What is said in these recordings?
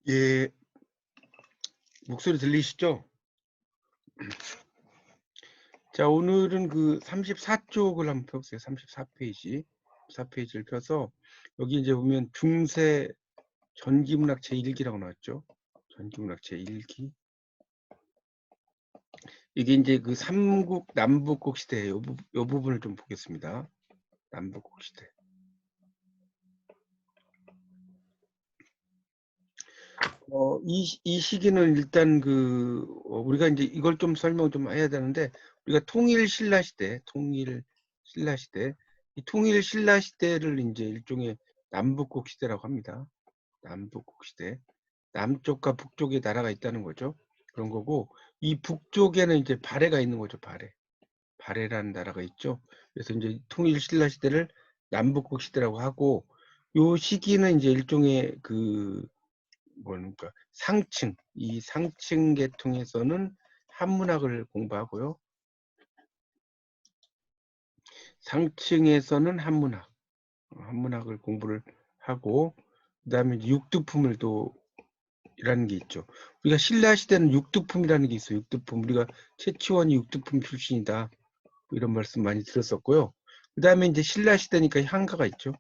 예, 목소리 들리시죠? 자, 오늘은 그 34쪽을 한번 펴보세요. 34페이지. 4페이지를 펴서 여기 이제 보면 중세 전기문학 제1기라고 나왔죠. 전기문학 제1기. 이게 이제 그 삼국 남북국 시대 요 부분을 좀 보겠습니다. 남북국 시대. 이 시기는 일단 우리가 이제 이걸 좀 설명 좀 해야 되는데, 우리가 통일 신라 시대, 이 통일 신라 시대를 이제 일종의 남북국 시대라고 합니다. 남북국 시대. 남쪽과 북쪽에 나라가 있다는 거죠. 그런 거고, 이 북쪽에는 이제 발해가 있는 거죠, 발해. 발해라는 나라가 있죠. 그래서 이제 통일 신라 시대를 남북국 시대라고 하고, 요 시기는 이제 일종의 뭡니까 상층, 이 상층 계통에서는 한문학을 공부하고요. 상층에서는 한문학을 공부를 하고, 그다음에 육두품을 또 이라는 게 있죠. 우리가 신라 시대는 육두품이라는 게 있어요. 육두품. 우리가 최치원이 육두품 출신이다, 뭐 이런 말씀 많이 들었었고요. 그다음에 이제 신라 시대니까 향가가 있죠.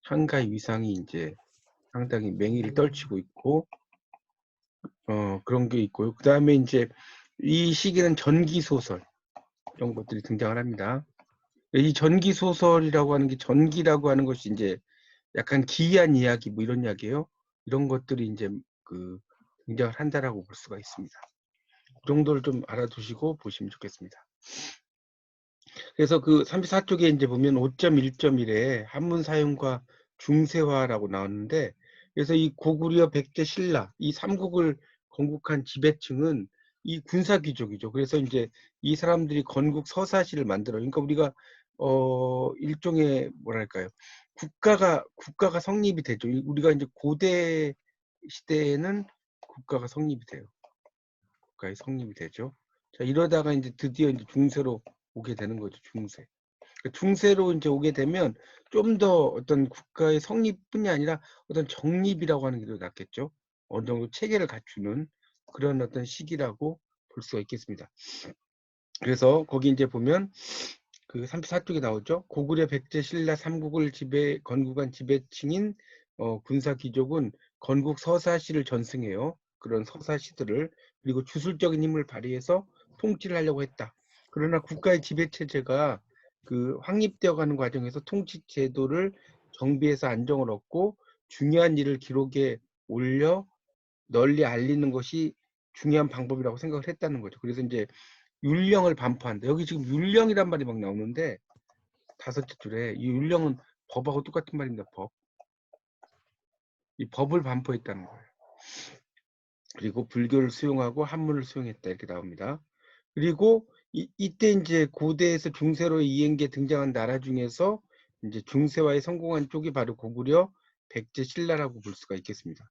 향가의 위상이 이제 상당히 맹위를 떨치고 있고, 그런 게 있고요. 그다음에 이제 이 시기는 전기 소설 이런 것들이 등장을 합니다. 이 전기 소설이라고 하는 게, 전기라고 하는 것이 이제 약간 기이한 이야기 뭐 이런 이야기예요. 이런 것들이 이제 그 등장을 한다라고 볼 수가 있습니다. 그 정도를 좀 알아두시고 보시면 좋겠습니다. 그래서 그 34쪽에 이제 보면 5.1.1에 한문 사용과 중세화라고 나왔는데, 그래서 이 고구려, 백제, 신라 이 삼국을 건국한 지배층은 이 군사 귀족이죠. 그래서 이제 이 사람들이 건국 서사시를 만들어요. 그러니까 우리가 일종의 뭐랄까요, 국가가 성립이 되죠. 우리가 이제 고대 시대에는 국가가 성립이 돼요. 국가에 성립이 되죠. 자, 이러다가 이제 드디어 이제 중세로 오게 되는 거죠. 중세로 이제 오게 되면 좀 더 어떤 국가의 성립뿐이 아니라 어떤 정립이라고 하는 게 더 낫겠죠. 어느 정도 체계를 갖추는 그런 어떤 시기라고 볼 수가 있겠습니다. 그래서 거기 이제 보면 그 34쪽에 나오죠. 고구려, 백제, 신라 삼국을 건국한 지배층인 군사 귀족은 건국 서사시를 전승해요. 그런 서사시들을, 그리고 주술적인 힘을 발휘해서 통치를 하려고 했다. 그러나 국가의 지배 체제가 그 확립되어 가는 과정에서 통치 제도를 정비해서 안정을 얻고 중요한 일을 기록에 올려 널리 알리는 것이 중요한 방법이라고 생각을 했다는 거죠. 그래서 이제 율령을 반포한다. 여기 지금 율령이란 말이 막 나오는데, 다섯째 줄에 이 율령은 법하고 똑같은 말입니다. 이 법을 반포했다는 거예요. 그리고 불교를 수용하고 한문을 수용했다, 이렇게 나옵니다. 그리고 이때 이제 고대에서 중세로 이행기에 등장한 나라 중에서 이제 중세화에 성공한 쪽이 바로 고구려, 백제, 신라라고 볼 수가 있겠습니다.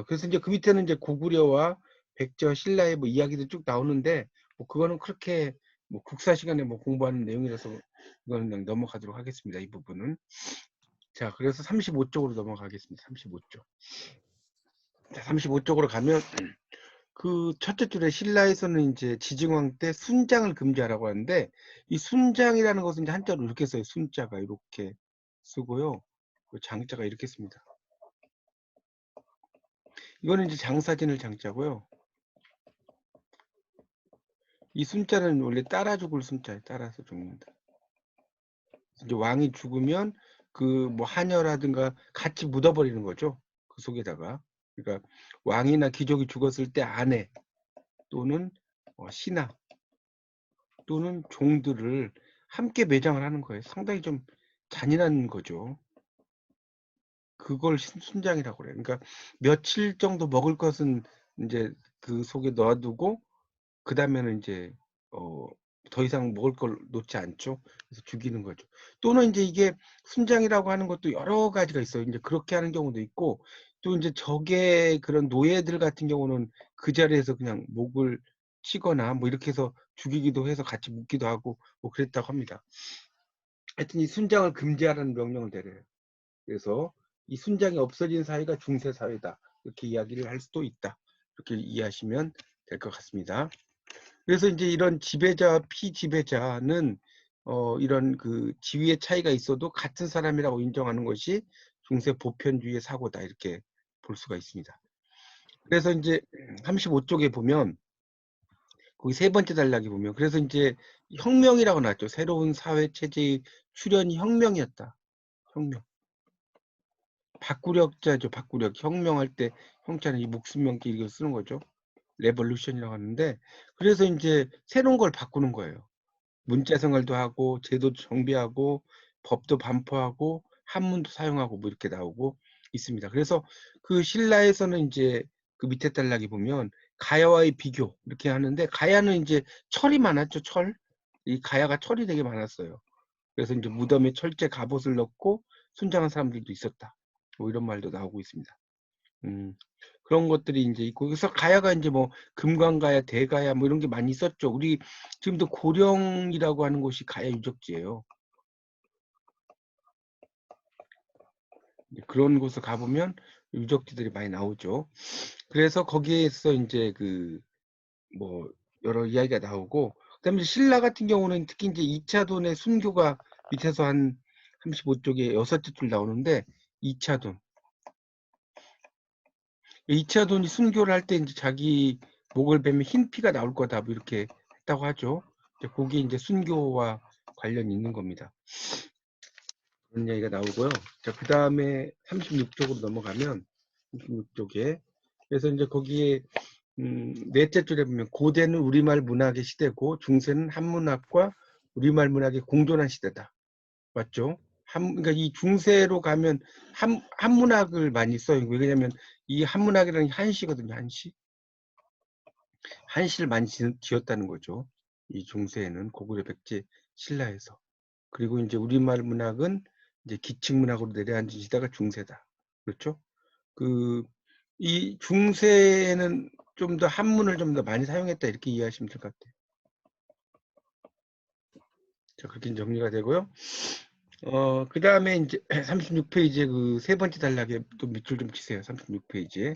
그래서 이제 그 밑에는 이제 고구려와 백제와 신라의 뭐 이야기도 쭉 나오는데, 뭐 그거는 그렇게 뭐 국사 시간에 뭐 공부하는 내용이라서 이거는 그냥 넘어가도록 하겠습니다. 이 부분은. 자, 그래서 35쪽으로 넘어가겠습니다. 35쪽. 자, 35쪽으로 가면 그 첫째 줄에 신라에서는 이제 지증왕 때 순장을 금지하라고 하는데, 이 순장이라는 것은 이제 한자로 이렇게 써요. 순자가 이렇게 쓰고요. 그 장자가 이렇게 씁니다. 이거는 이제 장사진을 장자고요. 이 순자는 원래 따라 죽을 순자예요. 따라서 죽는다. 이제 왕이 죽으면 그 뭐 하녀라든가 같이 묻어버리는 거죠. 그 속에다가. 그러니까 왕이나 귀족이 죽었을 때 아내 또는 신하 또는 종들을 함께 매장을 하는 거예요. 상당히 좀 잔인한 거죠. 그걸 순장이라고 그래요. 그러니까 며칠 정도 먹을 것은 이제 그 속에 넣어두고, 그 다음에는 이제 더 이상 먹을 걸 놓지 않죠. 그래서 죽이는 거죠. 또는 이제 이게 순장이라고 하는 것도 여러 가지가 있어요. 이제 그렇게 하는 경우도 있고, 또 이제 적의 그런 노예들 같은 경우는 그 자리에서 그냥 목을 치거나 뭐 이렇게 해서 죽이기도 해서 같이 묻기도 하고 뭐 그랬다고 합니다. 하여튼 이 순장을 금지하라는 명령을 내려요. 그래서 이 순장이 없어진 사회가 중세 사회다, 이렇게 이야기를 할 수도 있다. 이렇게 이해하시면 될 것 같습니다. 그래서 이제 이런 지배자와 피지배자는 이런 그 지위의 차이가 있어도 같은 사람이라고 인정하는 것이 중세 보편주의의 사고다, 이렇게 볼 수가 있습니다. 그래서 이제 35쪽에 보면 거기 세 번째 단락에 보면, 그래서 이제 혁명이라고 나왔죠. 새로운 사회 체제의 출현이 혁명이었다. 혁명. 바꾸력자죠. 바꾸력. 혁명할 때 형자는 이 목숨 명기 이거 쓰는 거죠. 레볼루션이라고 하는데, 그래서 이제 새로운 걸 바꾸는 거예요. 문자 생활도 하고 제도도 정비하고 법도 반포하고 한문도 사용하고 뭐 이렇게 나오고 있습니다. 그래서 그 신라에서는 이제 그 밑에 단락에 보면 가야와의 비교 이렇게 하는데, 가야는 이제 철이 많았죠. 철. 이 가야가 철이 되게 많았어요. 그래서 이제 무덤에 철제 갑옷을 넣고 순장한 사람들도 있었다. 뭐 이런 말도 나오고 있습니다. 그런 것들이 이제 있고, 그래서 가야가 이제 뭐 금관가야, 대가야 뭐 이런 게 많이 있었죠. 우리 지금도 고령이라고 하는 곳이 가야 유적지예요. 그런 곳을 가보면 유적지들이 많이 나오죠. 그래서 거기에서 이제 그 뭐 여러 이야기가 나오고, 그다음에 신라 같은 경우는 특히 이제 2차 돈의 순교가 밑에서 한 35쪽에 6째 줄 나오는데, 2차 돈. 2차 돈이 순교를 할 때 이제 자기 목을 베면 흰 피가 나올 거다, 뭐 이렇게 했다고 하죠. 그게 이제 순교와 관련이 있는 겁니다. 그런 얘기가 나오고요. 자, 그 다음에 36쪽으로 넘어가면 36쪽에, 그래서 이제 거기에 넷째 줄에 보면 고대는 우리말 문학의 시대고 중세는 한문학과 우리말 문학의 공존한 시대다. 맞죠? 그러니까 이 중세로 가면 한문학을 많이 써요. 왜냐면 이 한문학이라는 게 한시거든요. 한시. 한시를 많이 지었다는 거죠. 이 중세에는 고구려 백제 신라에서. 그리고 이제 우리말 문학은 이제 기층 문학으로 내려앉은 시대가 중세다. 그렇죠? 이 중세에는 좀 더 한문을 좀 더 많이 사용했다, 이렇게 이해하시면 될 것 같아요. 자, 그렇게 정리가 되고요. 그 다음에 이제 36페이지에 그 세 번째 단락에 또 밑줄 좀 치세요. 36페이지에.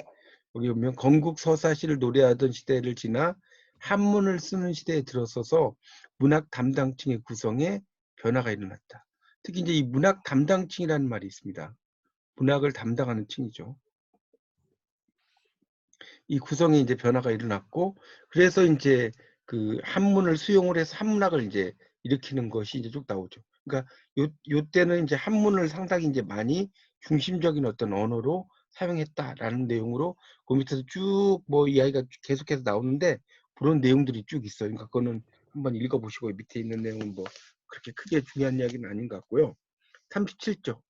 여기 보면 건국 서사시를 노래하던 시대를 지나 한문을 쓰는 시대에 들어서서 문학 담당층의 구성에 변화가 일어났다. 특히 이제 이 문학 담당층이라는 말이 있습니다. 문학을 담당하는 층이죠. 이 구성에 이제 변화가 일어났고, 그래서 이제 그 한문을 수용을 해서 한문학을 이제 일으키는 것이 이제 쭉 나오죠. 그러니까 요 때는 이제 한문을 상당히 이제 많이 중심적인 어떤 언어로 사용했다라는 내용으로 그 밑에서 쭉 뭐 이야기가 계속해서 나오는데, 그런 내용들이 쭉 있어요. 그러니까 그거는 한번 읽어보시고, 밑에 있는 내용은 뭐 그렇게 크게 중요한 이야기는 아닌 것 같고요. 37쪽,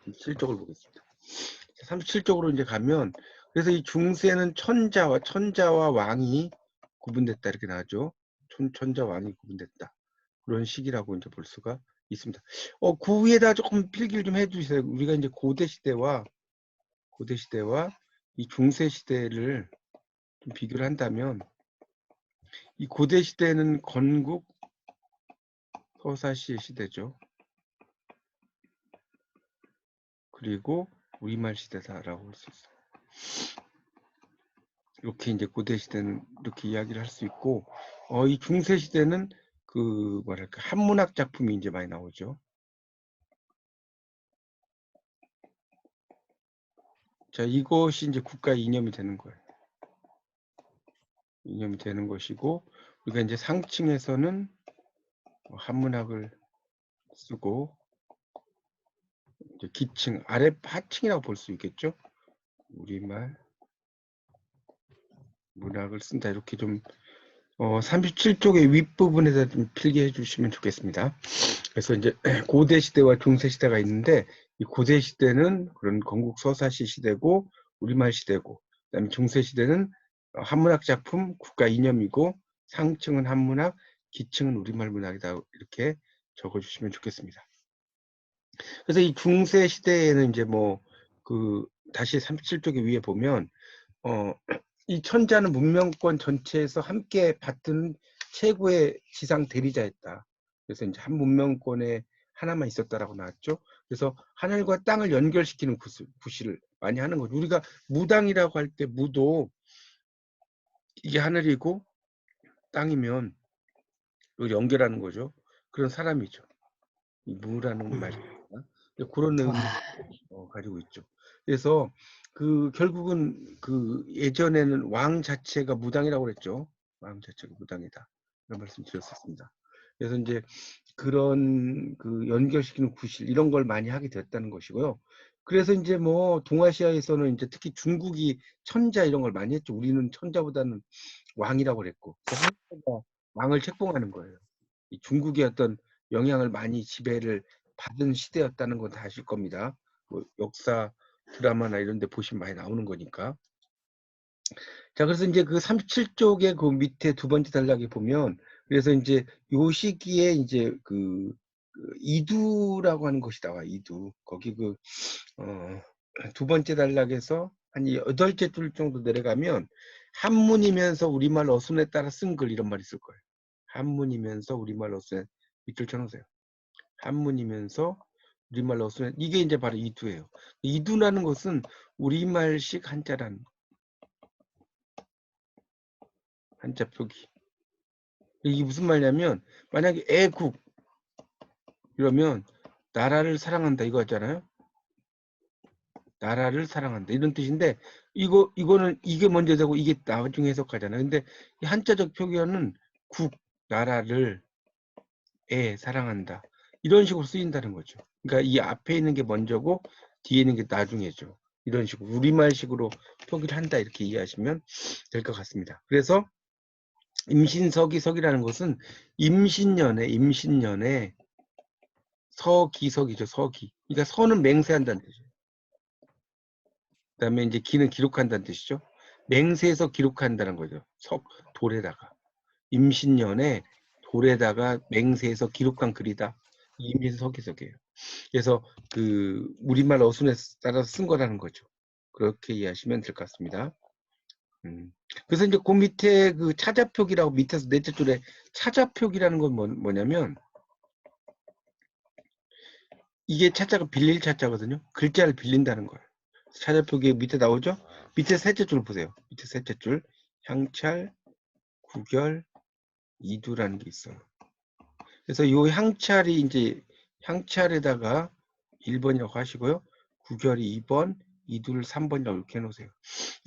37쪽을 보겠습니다. 37쪽으로 이제 가면, 그래서 이 중세는 천자와 왕이 구분됐다, 이렇게 나오죠. 천자 왕이 구분됐다. 그런 시기라고 이제 볼 수가 있습니다. 그 위에다 조금 필기를 좀 해주세요. 우리가 이제 고대 시대와 이 중세 시대를 좀 비교를 한다면, 이 고대 시대는 건국 서사시의 시대죠. 그리고 우리말 시대다라고 볼 수 있어요. 이렇게 이제 고대 시대는 이렇게 이야기를 할 수 있고, 이 중세 시대는 그 뭐랄까 한문학 작품이 이제 많이 나오죠. 자, 이것이 이제 국가의 이념이 되는 거예요. 이념이 되는 것이고, 우리가 이제 상층에서는 한문학을 쓰고, 이제 기층, 아래 하층이라고 볼 수 있겠죠. 우리말 문학을 쓴다, 이렇게 좀 37쪽의 윗부분에다 좀 필기해 주시면 좋겠습니다. 그래서 이제 고대 시대와 중세 시대가 있는데, 이 고대 시대는 그런 건국 서사시 시대고 우리말 시대고, 그다음에 중세 시대는 한문학 작품 국가 이념이고, 상층은 한문학, 기층은 우리말 문학이다, 이렇게 적어 주시면 좋겠습니다. 그래서 이 중세 시대에는 이제 뭐 다시 37쪽에 위에 보면 이 천자는 문명권 전체에서 함께 받드는 최고의 지상 대리자였다. 그래서 이제 한 문명권에 하나만 있었다라고 나왔죠. 그래서 하늘과 땅을 연결시키는 구실을 많이 하는 거죠. 우리가 무당이라고 할 때 무도 이게 하늘이고 땅이면 연결하는 거죠. 그런 사람이죠. 이 무라는 말이 그런 의미 가지고 있죠. 그래서 그 결국은 그 예전에는 왕 자체가 무당이라고 그랬죠. 왕 자체가 무당이다. 이런 말씀 드렸었습니다. 그래서 이제 그런 그 연결시키는 구실 이런 걸 많이 하게 됐다는 것이고요. 그래서 이제 뭐 동아시아에서는 이제 특히 중국이 천자 이런 걸 많이 했죠. 우리는 천자보다는 왕이라고 그랬고 한자가 왕을 책봉하는 거예요. 이 중국의 어떤 영향을 많이 지배를 받은 시대였다는 건 다 아실 겁니다. 뭐 역사 드라마나 이런 데 보시면 많이 나오는 거니까. 자, 그래서 이제 그 37쪽의 그 밑에 두 번째 단락에 보면 그래서 이제 요 시기에 이제 그 이두라고 하는 것이 나와. 이두. 거기 두 번째 단락에서 한 8째 줄 정도 내려가면 한문이면서 우리말 어순에 따라 쓴 글 이런 말이 있을 거예요. 한문이면서 우리말 어순에 밑줄 쳐놓으세요. 한문이면서 우리말 어순에 이게 이제 바로 이두예요. 이두라는 것은 우리말식 한자란 한자 표기. 이게 무슨 말이냐면 만약에 애국 이러면 나라를 사랑한다 이거 하잖아요. 나라를 사랑한다 이런 뜻인데 이거는 이게 먼저 되고 이게 나중에 해석하잖아요. 근데 이 한자적 표기어는 국 나라를 사랑한다 이런 식으로 쓰인다는 거죠. 그러니까 이 앞에 있는 게 먼저고 뒤에 있는 게 나중에죠. 이런 식으로 우리말식으로 표기를 한다 이렇게 이해하시면 될 것 같습니다. 그래서 임신서기석이라는 것은 임신년에 서기석이죠. 서기. 그러니까 서는 맹세한다는 뜻이에요. 그다음에 이제 기는 기록한다는 뜻이죠. 맹세해서 기록한다는 거죠. 돌에다가 임신년에 돌에다가 맹세해서 기록한 글이다. 임신서기석이에요. 그래서 그 우리말 어순에 따라서 쓴 거라는 거죠. 그렇게 이해하시면 될 것 같습니다. 그래서 이제 그 밑에 그 차자표기라고 밑에서 넷째 줄에 차자표기라는 건 뭐냐면 이게 차자가 빌릴 차자거든요. 글자를 빌린다는 거예요. 차자표기 밑에 나오죠? 밑에 셋째 줄 보세요. 밑에 셋째 줄 향찰, 구결, 이두라는 게 있어요. 그래서 이 향찰이 이제 향찰에다가 1번이라고 하시고요. 구결이 2번, 이두를 3번이라고 이렇게 해놓으세요.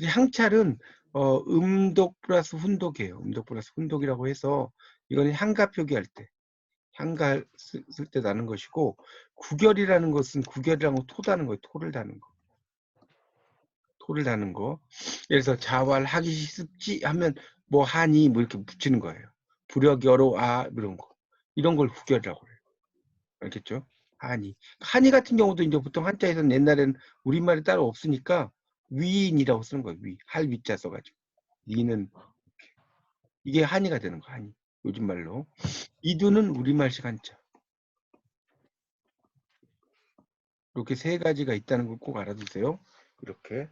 향찰은 음독 플러스 훈독이에요. 음독 플러스 훈독이라고 해서 이거는 향가 표기할 때 향가 쓸 때 나는 것이고 구결이라는 것은 구결이라는 거 토다는 거예요. 토를 다는 거. 토를 다는 거. 그래서 자활 하기 습지 하면 뭐 하니 뭐 이렇게 붙이는 거예요. 불여겨로 이런 거. 이런 걸 구결이라고 그래요. 알겠죠? 하니. 하니 같은 경우도 이제 보통 한자에서는 옛날에는 우리말이 따로 없으니까 위인이라고 쓰는 거예요. 할 위자 써가지고. 위는 이게 한이가 되는 거 한이. 요즘 말로. 이두는 우리말식 한자. 이렇게 세 가지가 있다는 걸 꼭 알아두세요. 이렇게.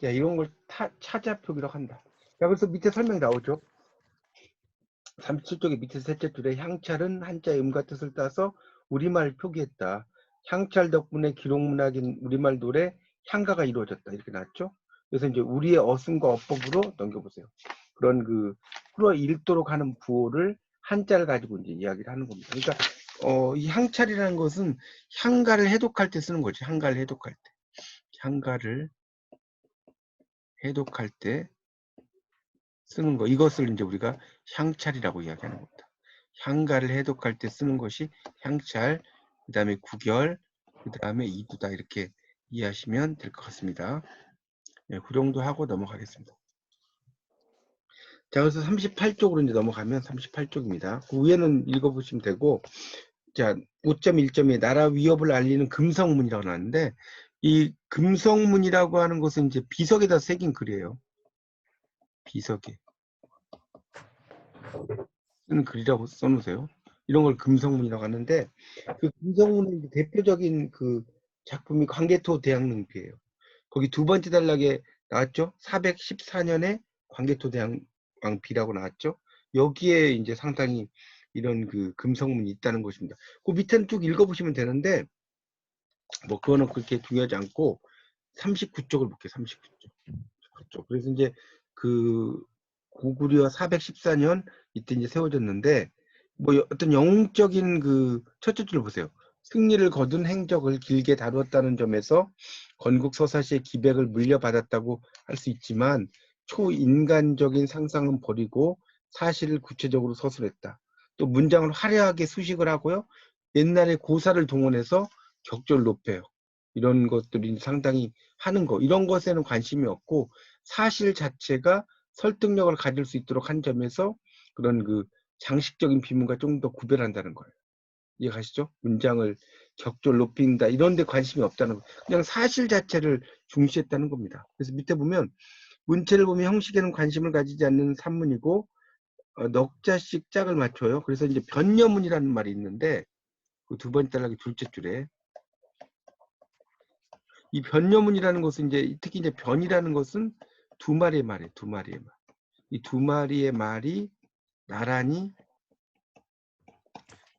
자, 이런 걸 차자표기라고 한다. 자, 그래서 밑에 설명 나오죠. 37쪽의 밑에 셋째 줄에 향찰은 한자의 음과 뜻을 따서 우리말 표기했다. 향찰 덕분에 기록문학인 우리말 노래 향가가 이루어졌다. 이렇게 나왔죠. 그래서 이제 우리의 어순과 어법으로 넘겨보세요. 그런 그 끌어일도록 하는 구호를 한자를 가지고 이제 이야기를 하는 겁니다. 그러니까 이 향찰이라는 것은 향가를 해독할 때 쓰는 거죠. 향가를 해독할 때. 향가를 해독할 때 쓰는 거. 이것을 이제 우리가 향찰이라고 이야기하는 겁니다. 향가를 해독할 때 쓰는 것이 향찰, 그 다음에 구결, 그 다음에 이두다 이렇게 이해하시면 될 것 같습니다. 네, 그 정도 하고 넘어가겠습니다. 자, 그래서 38쪽으로 이제 넘어가면 38쪽입니다. 그 위에는 읽어보시면 되고, 자, 5.1점에 나라 위협을 알리는 금성문이라고 나왔는데, 이 금성문이라고 하는 것은 이제 비석에다 새긴 글이에요. 비석에. 쓰는 글이라고 써놓으세요. 이런 걸 금성문이라고 하는데 그 금성문의 대표적인 그 작품이 광개토 대왕릉비예요. 거기 두 번째 단락에 나왔죠. 414년에 광개토 대왕비라고 나왔죠. 여기에 이제 상당히 이런 그 금성문이 있다는 것입니다. 그 밑에는 쭉 읽어보시면 되는데 뭐 그거는 그렇게 중요하지 않고 39쪽을 볼게요. 39쪽. 그래서 이제 그 고구려 414년 이때 이제 세워졌는데 뭐 어떤 영웅적인 그 첫째 줄을 보세요. 승리를 거둔 행적을 길게 다루었다는 점에서 건국 서사시의 기백을 물려받았다고 할 수 있지만 초인간적인 상상은 버리고 사실을 구체적으로 서술했다. 또 문장을 화려하게 수식을 하고요. 옛날에 고사를 동원해서 격조를 높여요. 이런 것들이 상당히 하는 거. 이런 것에는 관심이 없고 사실 자체가 설득력을 가질 수 있도록 한 점에서 그런 그 장식적인 비문과 좀 더 구별한다는 거예요. 이해가시죠? 문장을 격조를 높인다 이런 데 관심이 없다는 거. 그냥 사실 자체를 중시했다는 겁니다. 그래서 밑에 보면 문체를 보면 형식에는 관심을 가지지 않는 산문이고 넉 자씩 짝을 맞춰요. 그래서 이제 변여문이라는 말이 있는데 그 두 번째 단락의 둘째 줄에 이 변여문이라는 것은 이제 특히 이제 변이라는 것은 두 마리의 말이에요. 두 마리의 말. 이 두 마리의 말이 나란히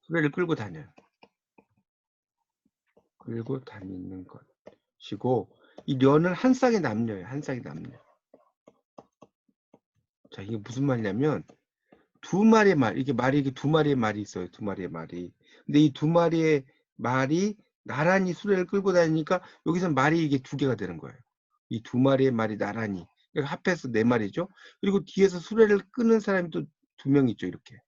수레를 끌고 다녀요. 끌고 다니는 것이고 이 려는 한 쌍의 남녀예요. 한 쌍의 남녀. 자, 이게 무슨 말이냐면 두 마리의 말, 이게 말이 이게 두 마리의 말이 있어요. 두 마리의 말이. 근데 이 두 마리의 말이 나란히 수레를 끌고 다니니까 여기서 말이 이게 두 개가 되는 거예요. 이 두 마리의 말이 나란히. 그러니까 합해서 네 마리죠. 그리고 뒤에서 수레를 끄는 사람이 또 두 명 있죠. 이렇게.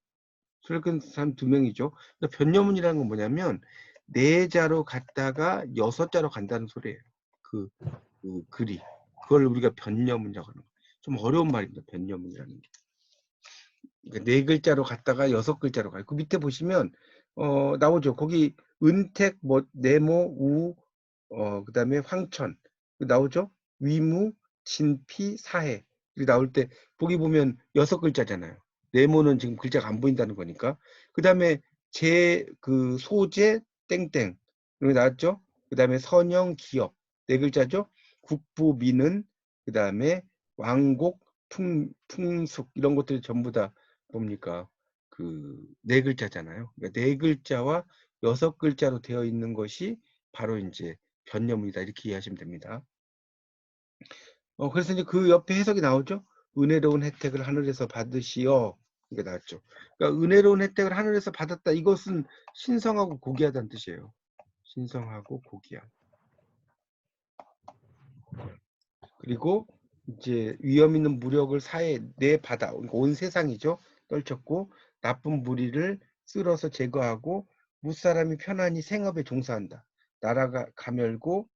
수레를 끄는 사람 두 명이죠. 그러니까 변여문이라는 건 뭐냐면 네 자로 갔다가 여섯 자로 간다는 소리예요. 그 글이. 그걸 우리가 변여문이라고 하는 거예요. 좀 어려운 말입니다. 변여문이라는 게. 그러니까 네 글자로 갔다가 여섯 글자로 가요. 그 밑에 보시면 나오죠. 거기 은택, 뭐 네모, 우, 그다음에 황천 나오죠. 위무, 진피, 사해 이 나올 때 보기 보면 여섯 글자잖아요. 네모는 지금 글자가 안 보인다는 거니까. 그다음에 제 그 소재 땡땡 이렇게 나왔죠. 그다음에 선영, 기업 네 글자죠. 국부, 민은 그다음에 왕곡, 풍숙 이런 것들이 전부 다 뭡니까? 그 네 글자잖아요. 그러니까 네 글자와 여섯 글자로 되어 있는 것이 바로 이제 변여문이다 이렇게 이해하시면 됩니다. 그래서 이제 그 옆에 해석이 나오죠. 은혜로운 혜택을 하늘에서 받으시어 이게 나왔죠. 그러니까 은혜로운 혜택을 하늘에서 받았다. 이것은 신성하고 고귀하다는 뜻이에요. 신성하고 고귀함. 그리고 이제 위험 있는 무력을 사해 내 바다, 그러니까 온 세상이죠. 떨쳤고 나쁜 무리를 쓸어서 제거하고 무사람이 편안히 생업에 종사한다. 나라가 가멸고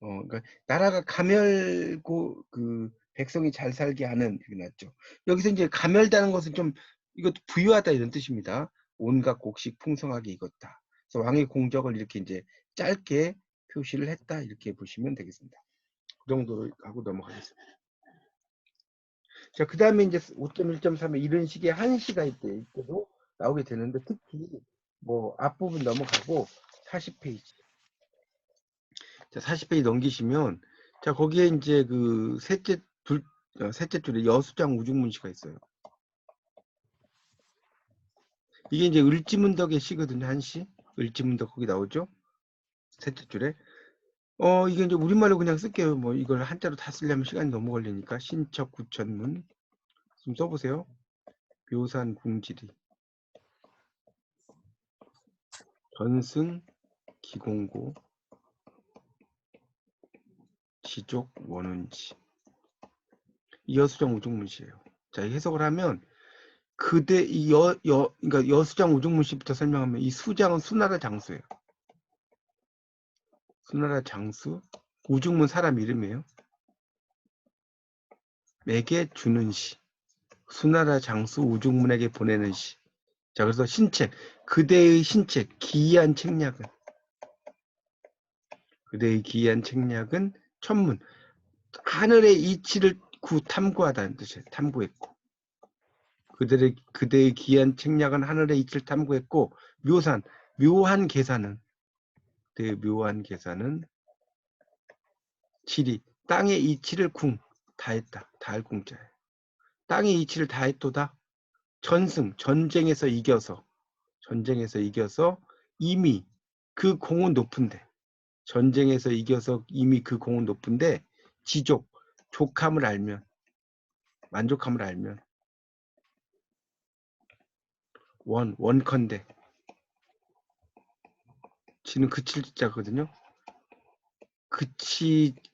그러니까 나라가 가멸고 그 백성이 잘 살게 하는 이렇게 났죠. 여기서 이제 가멸다는 것은 좀 이것도 부유하다 이런 뜻입니다. 온갖 곡식 풍성하게 익었다. 그래서 왕의 공적을 이렇게 이제 짧게 표시를 했다 이렇게 보시면 되겠습니다. 그 정도로 하고 넘어가겠습니다. 자, 그 다음에 이제 5.1.3에 이런 식의 한시가 이때도 나오게 되는데 특히 뭐 앞부분 넘어가고 40페이지. 자, 40페이지 넘기시면 자, 거기에 이제 그 셋째 줄에 여수장 우중문시가 있어요. 이게 이제 을지문덕의 시거든요. 한시. 을지문덕 거기 나오죠. 셋째 줄에. 이게 이제 우리말로 그냥 쓸게요. 뭐 이걸 한자로 다 쓰려면 시간이 너무 걸리니까 신척 구천문 좀 써보세요. 묘산 궁지리 전승 기공고 지족 원운지 이 여수장 우중문시예요. 자, 해석을 하면 그대 그러니까 여수장 우중문시부터 설명하면 이 수장은 수나라 장수예요. 수나라 장수 우중문 사람 이름이에요. 에게 주는 시. 수나라 장수 우중문에게 보내는 시. 자, 그래서 신책 그대의 신책 기이한 책략은 그대의 기이한 책략은 천문 하늘의 이치를 탐구하다는 뜻이에요. 탐구했고 그대의 기이한 책략은 하늘의 이치를 탐구했고 묘산 묘한 계산은 그대의 묘한 계산은 지리 땅의 이치를 다했다. 다할 궁자예요. 땅의 이치를 다했도다. 전승 전쟁에서 이겨서 이미 그 공은 높은데 전쟁에서 이겨서 이미 그 공은 높은데 족함을 알면, 만족함을 알면 원컨대 지는 그칠 자거든요.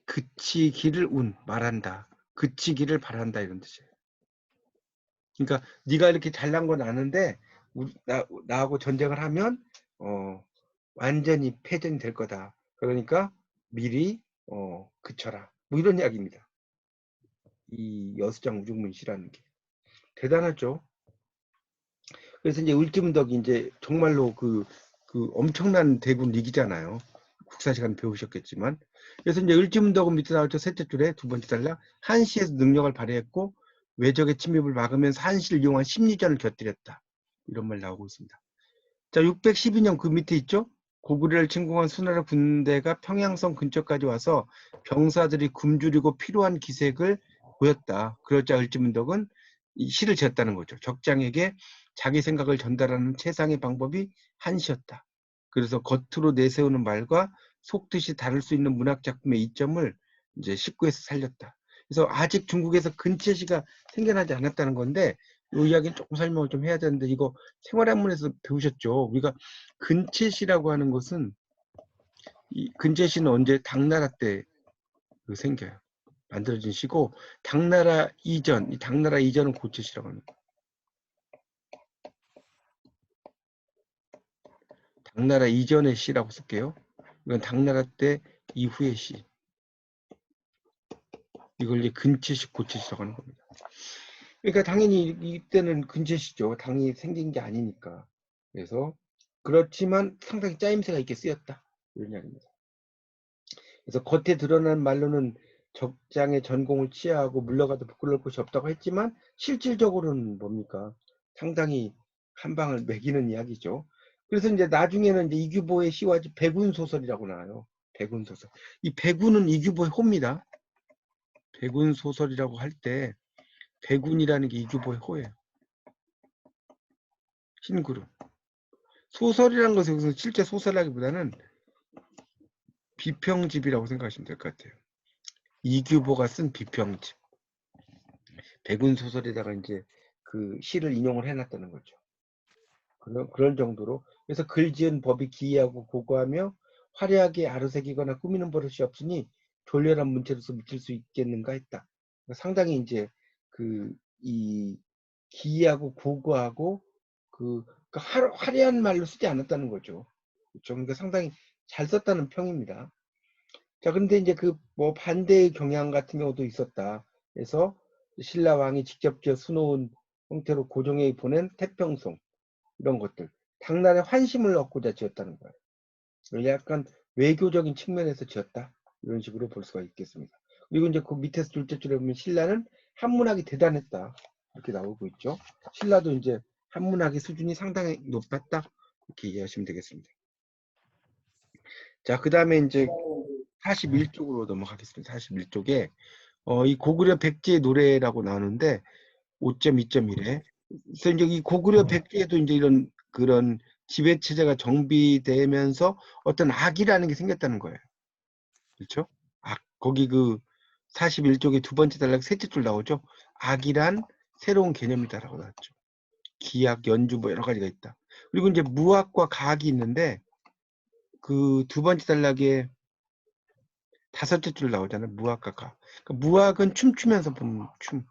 그치기를 말한다. 그치기를 바란다 이런 뜻이에요. 그러니까 네가 이렇게 잘난 건 아는데 나하고 전쟁을 하면 완전히 패전이 될 거다. 그러니까 미리 그쳐라. 뭐 이런 이야기입니다. 이 여수장 우중문시라는 게 대단하죠. 그래서 이제 을지문덕이 이제 정말로 그 엄청난 대군 리기잖아요. 국사 시간 배우셨겠지만. 그래서 이제 을지문덕은 밑에 나왔죠. 셋째 줄에 두 번째 단락. 한시에서 능력을 발휘했고 외적의 침입을 막으면서 한시를 이용한 심리전을 곁들였다. 이런 말 나오고 있습니다. 자, 612년 그 밑에 있죠. 고구려를 침공한 수나라 군대가 평양성 근처까지 와서 병사들이 굶주리고 피로한 기색을 보였다. 그러자 을지문덕은 이 시를 지었다는 거죠. 적장에게 자기 생각을 전달하는 최상의 방법이 한시였다. 그래서 겉으로 내세우는 말과 속뜻이 다를 수 있는 문학 작품의 이점을 이제 19에서 살렸다. 그래서 아직 중국에서 근체시가 생겨나지 않았다는 건데 이 이야기는 조금 설명을 좀 해야 되는데 이거 생활한문에서 배우셨죠. 우리가 근체시라고 하는 것은 이 근체시는 언제 당나라 때 생겨요. 만들어진 시고 당나라 이전, 이 당나라 이전은 고체시라고 합니다. 당나라 이전의 시라고 쓸게요. 이건 당나라 때 이후의 시. 이걸 이제 근체시, 고체시라고 하는 겁니다. 그러니까 당연히 이때는 근체시죠. 당이 생긴 게 아니니까. 그래서 그렇지만 상당히 짜임새가 있게 쓰였다. 이런 이야기입니다. 그래서 겉에 드러난 말로는 적장의 전공을 취하하고 물러가도 부끄러울 것이 없다고 했지만 실질적으로는 뭡니까? 상당히 한 방을 매기는 이야기죠. 그래서 이제 나중에는 이제 이규보의 시와 백운소설이라고 나와요. 백운소설. 이 백운은 이규보의 호입니다. 백운소설이라고 할 때 백운이라는 게 이규보의 호예요. 흰그룹. 소설이라는 것은 여기서 실제 소설이라기보다는 비평집이라고 생각하시면 될 것 같아요. 이규보가 쓴 비평집. 백운 소설에다가 이제 그 시를 인용을 해놨다는 거죠. 그런 정도로. 그래서 글 지은 법이 기이하고 고고하며 화려하게 아로새기거나 꾸미는 버릇이 없으니 졸렬한 문체로서 미칠 수 있겠는가 했다. 상당히 이제 이 기이하고 고고하고 화려한 말로 쓰지 않았다는 거죠. 그렇죠? 그러니까 상당히 잘 썼다는 평입니다. 자, 그런데 이제 뭐 반대의 경향 같은 경우도 있었다. 그래서 신라 왕이 직접 지어 수놓은 형태로 고종에게 보낸 태평송 이런 것들 당나라의 환심을 얻고자 지었다는 거예요. 약간 외교적인 측면에서 지었다 이런 식으로 볼 수가 있겠습니다. 그리고 이제 그 밑에서 둘째 줄에 보면 신라는 한문학이 대단했다 이렇게 나오고 있죠. 신라도 이제 한문학의 수준이 상당히 높았다 이렇게 이해하시면 되겠습니다. 자, 그 다음에 이제 41쪽으로 넘어가겠습니다. 41쪽에 이 고구려 백제의 노래라고 나오는데 5.2.1에 그래서 이제 이 고구려 백제에도 이제 이런 그런 지배 체제가 정비되면서 어떤 악이라는 게 생겼다는 거예요. 그렇죠? 악 거기 41쪽에 두 번째 단락 셋째 줄 나오죠. 악이란 새로운 개념이다라고 나왔죠. 기악, 연주 뭐 여러 가지가 있다. 그리고 이제 무악과 가악이 있는데 그 두 번째 단락에 다섯째 줄 나오잖아요. 무악과 가악. 그러니까 무악은 춤추면서 보는 춤.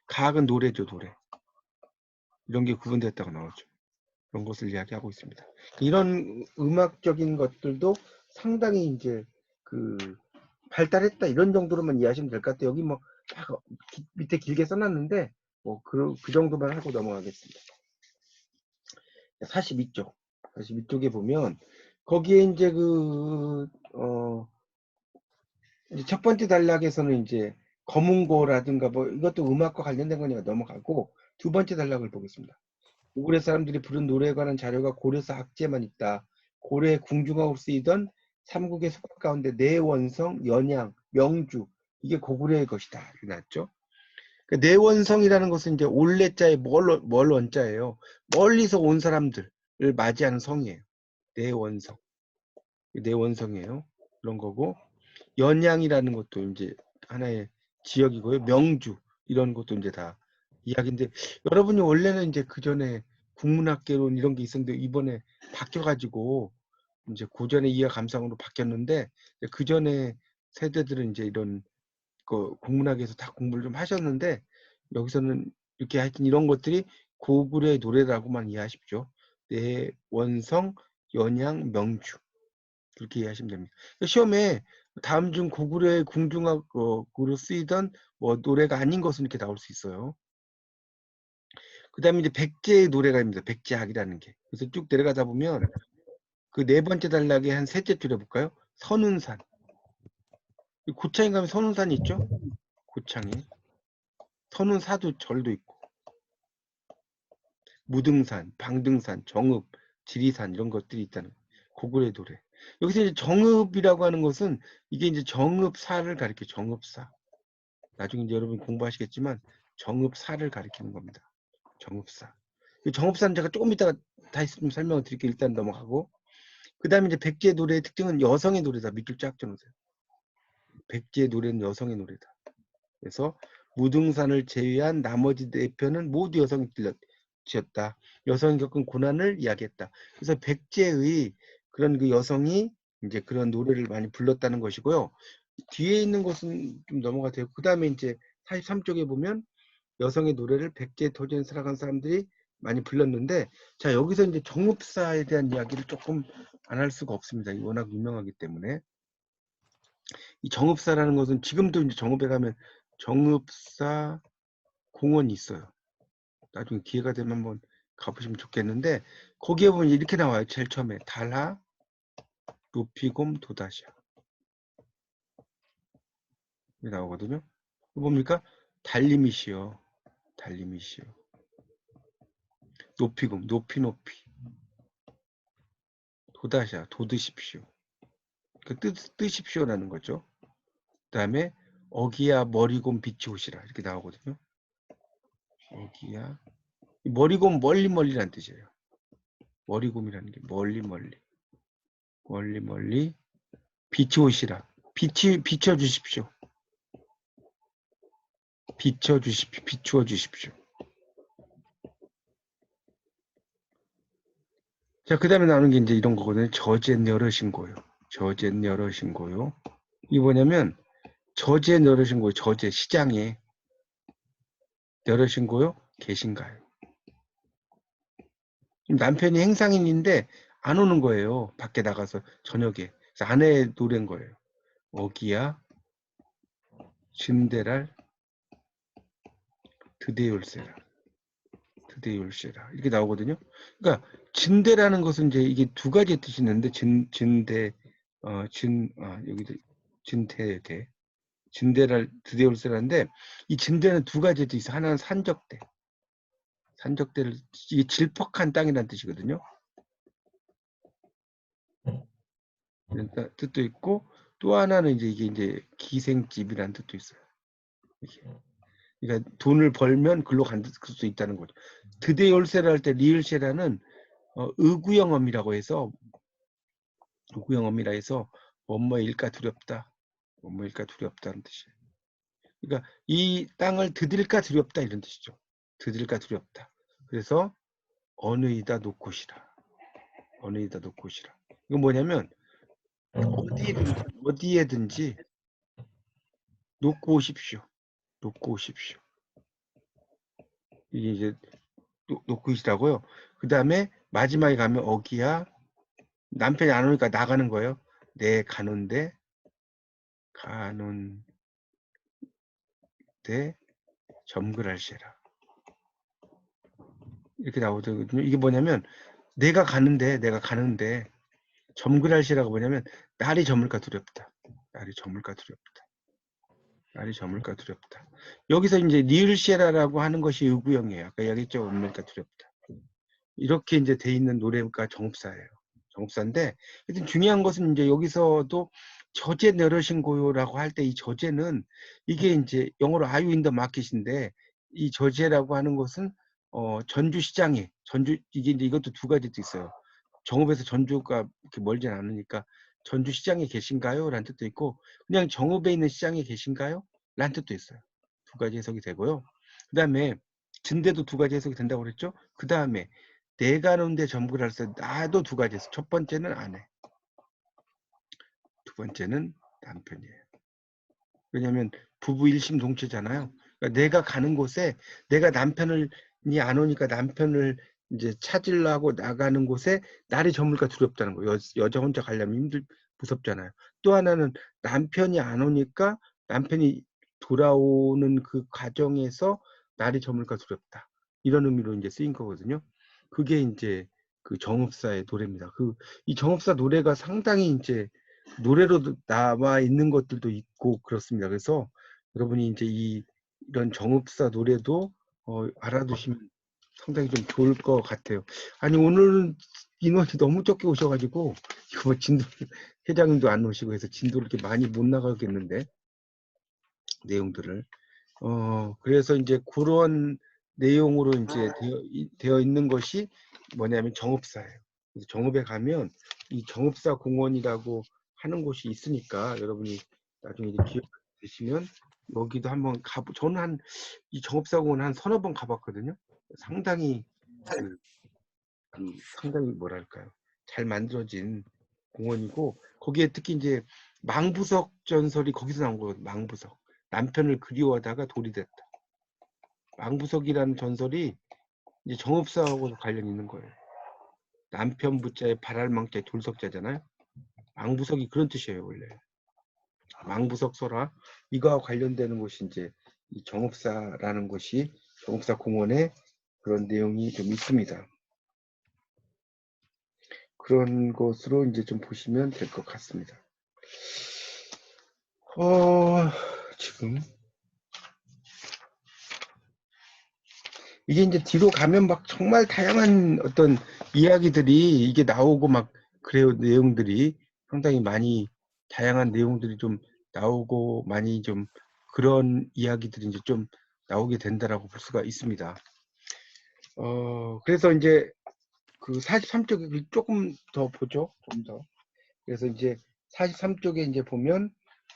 가악은 노래죠, 노래. 이런 게 구분되었다고 나오죠. 그런 것을 이야기하고 있습니다. 이런 음악적인 것들도 상당히 이제 발달했다 이런 정도로만 이해하시면 될 것 같아요. 여기 뭐 밑에 길게 써놨는데 뭐 그 정도만 하고 넘어가겠습니다. 42쪽. 42쪽에 보면 거기에 이제 이제 첫 번째 단락에서는 이제 검은고라든가 뭐 이것도 음악과 관련된 거니까 넘어가고 두 번째 단락을 보겠습니다. 고구려 사람들이 부른 노래에 관한 자료가 고려사 학제만 있다. 고려의 궁중하고 쓰이던 삼국의 속각 가운데 내원성, 연양, 명주 이게 고구려의 것이다. 이렇게 나왔죠. 그러니까 내원성이라는 것은 이제 올레자의 멀 원자예요. 멀리서 온 사람들을 맞이하는 성이에요. 내원성. 내원성이에요. 그런 거고, 연양이라는 것도 이제 하나의 지역이고요. 명주 이런 것도 이제 다 이야기인데, 여러분이 원래는 이제 그 전에 국문학개론 이런 게 있었는데 이번에 바뀌어가지고 이제 고전의 이해 감상으로 바뀌었는데, 그 전에 세대들은 이제 이런 그 국문학에서 다 공부를 좀 하셨는데, 여기서는 이렇게 하여튼 이런 것들이 고구려의 노래라고만 이해하십시오. 내 원성, 연양, 명주 그렇게 이해하시면 됩니다. 시험에 다음 중 고구려의 궁중악으로 쓰이던 뭐 노래가 아닌 것은 이렇게 나올 수 있어요. 그 다음에 이제 백제의 노래가입니다. 백제학이라는 게. 그래서 쭉 내려가다 보면 그 네 번째 단락에 한 셋째 줄에 볼까요? 선운산. 고창에 가면 선운산이 있죠? 고창에. 선운사도 절도 있고. 무등산, 방등산, 정읍, 지리산 이런 것들이 있다는 고구려의 노래. 여기서 이제 정읍이라고 하는 것은 이게 이제 정읍사를 가리켜 정읍사. 나중에 이제 여러분 공부하시겠지만 정읍사를 가리키는 겁니다. 정읍사. 정읍사는 제가 조금 이따가 다시 좀 설명을 드릴게요. 일단 넘어가고. 그 다음에 이제 백제의 노래의 특징은 여성의 노래다. 밑줄 쫙 쳐놓으세요. 백제의 노래는 여성의 노래다. 그래서 무등산을 제외한 나머지 네 편은 모두 여성이 지었다. 여성이 겪은 고난을 이야기했다. 그래서 백제의 그런 그 여성이 이제 그런 노래를 많이 불렀다는 것이고요. 뒤에 있는 것은 좀 넘어가세요. 그 다음에 이제 43쪽에 보면 여성의 노래를 백제 토지에 살아간 사람들이 많이 불렀는데, 자 여기서 이제 정읍사에 대한 이야기를 조금 안 할 수가 없습니다. 워낙 유명하기 때문에. 이 정읍사라는 것은 지금도 이제 정읍에 가면 정읍사 공원이 있어요. 나중에 기회가 되면 한번 가보시면 좋겠는데, 거기에 보면 이렇게 나와요. 제일 처음에 달하, 루피곰, 도다시아 이렇게 나오거든요. 뭡니까? 달림이시여, 달림이시여. 높이곰, 높이 도다시아, 돋으십시오. 그 뜨십시오라는 거죠. 그 다음에 어기야 머리곰 빛이 오시라 이렇게 나오거든요. 어기야 머리곰 멀리라는 뜻이에요. 머리곰이라는 게 멀리 빛이 오시라. 비춰주십시오. 비추어 주십시오. 자, 그 다음에 나오는 게 이제 이런 거거든요. 저젠 여러신고요. 저젠 여러신고요. 이게 뭐냐면, 저젠 여러신고요. 저제, 시장에 여러신고요. 계신가요? 남편이 행상인인데 안 오는 거예요. 밖에 나가서 저녁에. 그래서 아내의 노래인 거예요. 어기야, 진대랄, 드대율세라. 드대율세라. 이렇게 나오거든요. 그러니까, 진대라는 것은 이제 이게 두 가지 뜻이 있는데, 진대, 여기도 진태대. 진대랄, 드대율세라인데, 이 진대는 두 가지 뜻이 있어요. 하나는 산적대. 산적대를, 이게 질퍽한 땅이라는 뜻이거든요. 이런 뜻도 있고, 또 하나는 이제 이게 이제 기생집이라는 뜻도 있어요. 이렇게. 그러니까 돈을 벌면 글로 갈 수 있다는 거죠. 드대열세라 할 때 리을세라는 의구영어미라고 해서 뭐뭐일까 두렵다. 뭐뭐일까 두렵다는 뜻이에요. 그러니까 이 땅을 드딜까 두렵다 이런 뜻이죠. 드딜까 두렵다. 그래서 어느이다 놓고시라. 어느이다 놓고시라. 이건 뭐냐면 어디에든지 놓고 오십시오. 놓고 오십시오. 이게 이제 놓고 있으라고요. 그 다음에 마지막에 가면 어기야 남편이 안 오니까 나가는 거예요. 네 가는데 점글할세라 이렇게 나오거든요. 이게 뭐냐면 내가 가는데 점글할세라가 뭐냐면 날이 저물까 두렵다. 날이 저물까 두렵다. 여기서 이제 리을세라라고 하는 것이 의구형이에요. 아까 얘기했죠. 엄밀까 두렵다. 이렇게 이제 돼 있는 노래가 정읍사예요. 정읍사인데 하여튼 중요한 것은 이제 여기서도 저제 내러신고요라고 할 때 이 저제는 이게 이제 영어로 Are you in the market인데 이 저제라고 하는 것은 전주시장에 이게 이제 이것도 두 가지도 있어요. 정읍에서 전주가 이렇게 멀진 않으니까 전주시장에 계신가요? 라는 뜻도 있고 그냥 정읍에 있는 시장에 계신가요? 라는 뜻도 있어요. 두 가지 해석이 되고요. 그 다음에 진대도 두 가지 해석이 된다고 그랬죠? 그 다음에 내가 놓은데 전부를 할 때 나도 두 가지 해석. 첫 번째는 아내, 두 번째는 남편이에요. 왜냐하면 부부 일심동체잖아요. 그러니까 내가 가는 곳에 내가 남편이 안 오니까 남편을 이제 찾으려고 나가는 곳에 날이 저물까 두렵다는 거예요. 여자 혼자 가려면 무섭잖아요. 또 하나는 남편이 안 오니까 남편이 돌아오는 그 과정에서 날이 저물까 두렵다. 이런 의미로 이제 쓰인 거거든요. 그게 이제 그 정읍사의 노래입니다. 이 정읍사 노래가 상당히 이제 노래로 나와 있는 것들도 있고 그렇습니다. 그래서 여러분이 이제 이런 정읍사 노래도 알아두시면 상당히 좀 좋을 것 같아요. 아니 오늘은 인원이 너무 적게 오셔가지고 이거 뭐 진도 회장님도 안 오시고 해서 진도를 이렇게 많이 못 나가겠는데 내용들을 그래서 이제 그런 내용으로 이제 되어 있는 것이 뭐냐면 정읍사예요. 그래서 정읍에 가면 이 정읍사 공원이라고 하는 곳이 있으니까 여러분이 나중에 이제 기회 되시면 여기도 한번 저는 이 정읍사 공원 한 서너 번 가봤거든요. 상당히 상당히 뭐랄까요, 잘 만들어진 공원이고 거기에 특히 이제 망부석 전설이 거기서 나온 거거든요. 망부석, 남편을 그리워하다가 돌이 됐다. 망부석이라는 전설이 이제 정읍사하고 관련 있는 거예요. 남편 부자에 발알망자에 돌석자잖아요. 망부석이 그런 뜻이에요 원래. 망부석 설화 이거와 관련되는 것이 이제 이 정읍사라는 것이 정읍사 공원에 그런 내용이 좀 있습니다. 그런 것으로 이제 좀 보시면 될 것 같습니다. 지금 이게 이제 뒤로 가면 막 정말 다양한 어떤 이야기들이 이게 나오고 막 그래요. 내용들이 상당히 많이 다양한 내용들이 좀 나오고 많이 좀 그런 이야기들이 이제 좀 나오게 된다라고 볼 수가 있습니다. 그래서 이제 그 43쪽에 조금 더 보죠. 좀 더. 그래서 이제 43쪽에 이제 보면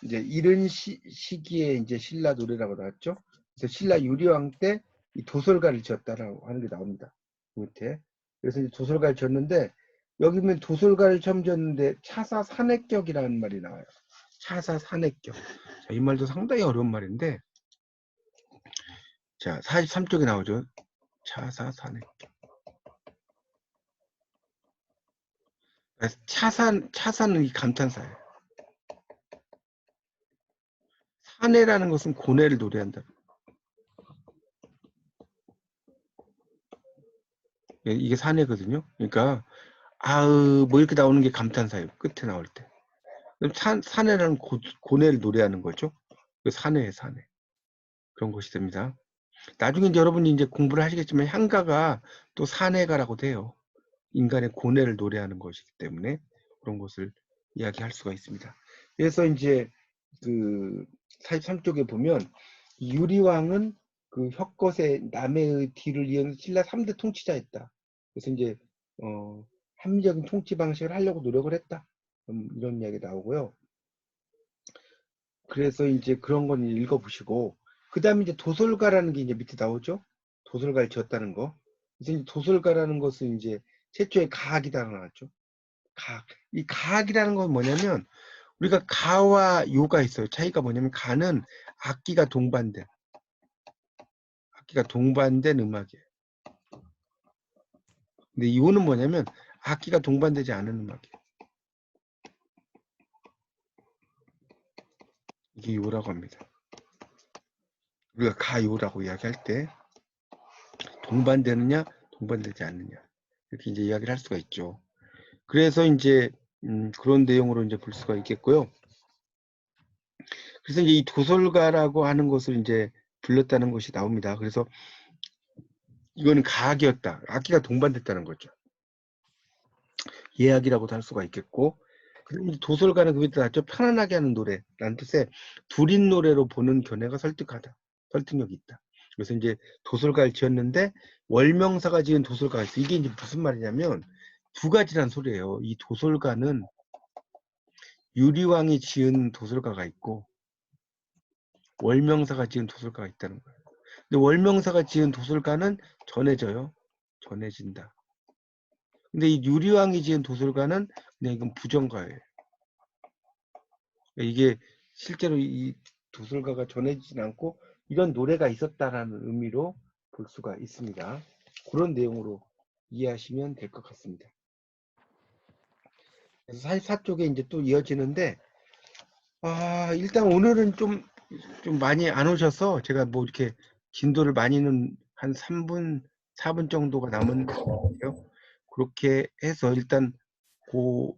이제 이른 시기에 이제 신라 노래라고 나왔죠. 그래서 신라 유리왕 때 이 도솔가를 지었다라고 하는 게 나옵니다. 밑에. 그래서 이제 도솔가를 지었는데 여기 보면 도솔가를 처음 지었는데 차사산액격이라는 말이 나와요. 차사산액격. 자, 이 말도 상당히 어려운 말인데 자 43쪽에 나오죠. 차사산액격. 차사는 이 감탄사예요. 사내라는 것은 고뇌를 노래한다. 이게 사내거든요. 그러니까 뭐 이렇게 나오는 게 감탄사예요. 끝에 나올 때. 그럼 사내라는 고뇌를 노래하는 거죠. 사내에 사내. 그런 것이 됩니다. 나중에 이제 여러분이 이제 공부를 하시겠지만 향가가 또 사내가라고 돼요. 인간의 고뇌를 노래하는 것이기 때문에 그런 것을 이야기할 수가 있습니다. 그래서 이제 그 43쪽에 보면 유리왕은 그 혁것의 남해의 뒤를 이은 신라 3대 통치자였다. 그래서 이제 합리적인 통치 방식을 하려고 노력을 했다. 이런 이야기 나오고요. 그래서 이제 그런 건 읽어보시고 그 다음에 이제 도솔가라는 게 이제 밑에 나오죠. 도솔가를 지었다는 거. 그래서 이제 도솔가라는 것은 이제 최초의 가학이다 나왔죠. 가학. 이 가학이라는 건 뭐냐면 우리가 가와 요가 있어요. 차이가 뭐냐면 가는 악기가 동반된 음악이에요. 근데 요는 뭐냐면 악기가 동반되지 않은 음악이에요. 이게 요라고 합니다. 우리가 가요라고 이야기할 때 동반되느냐 동반되지 않느냐 이렇게 이제 이야기를 할 수가 있죠. 그래서 이제 그런 내용으로 이제 볼 수가 있겠고요. 그래서 이제 이 도솔가라고 하는 것을 이제 불렀다는 것이 나옵니다. 그래서 이거는 가악이었다. 악기가 동반됐다는 거죠. 예악이라고도 할 수가 있겠고, 그리고 도솔가는 그 밑에 나왔죠. 편안하게 하는 노래라는 뜻의 둘인 노래로 보는 견해가 설득하다. 설득력이 있다. 그래서 이제 도솔가를 지었는데 월명사가 지은 도솔가가 있어. 이게 이제 무슨 말이냐면 두 가지란 소리예요. 이 도솔가는 유리왕이 지은 도술가가 있고 월명사가 지은 도술가가 있다는 거예요. 근데 월명사가 지은 도술가는 전해져요. 전해진다. 근데 이 유리왕이 지은 도술가는 그냥 이건 부정가예요. 이게 실제로 이 도술가가 전해지진 않고 이런 노래가 있었다라는 의미로 볼 수가 있습니다. 그런 내용으로 이해하시면 될 것 같습니다. 그래서 살사 쪽에 이제 또 이어지는데, 일단 오늘은 좀 많이 안 오셔서 제가 뭐 이렇게 진도를 많이는 한 3분, 4분 정도가 남은 것 같아요. 그렇게 해서 일단 그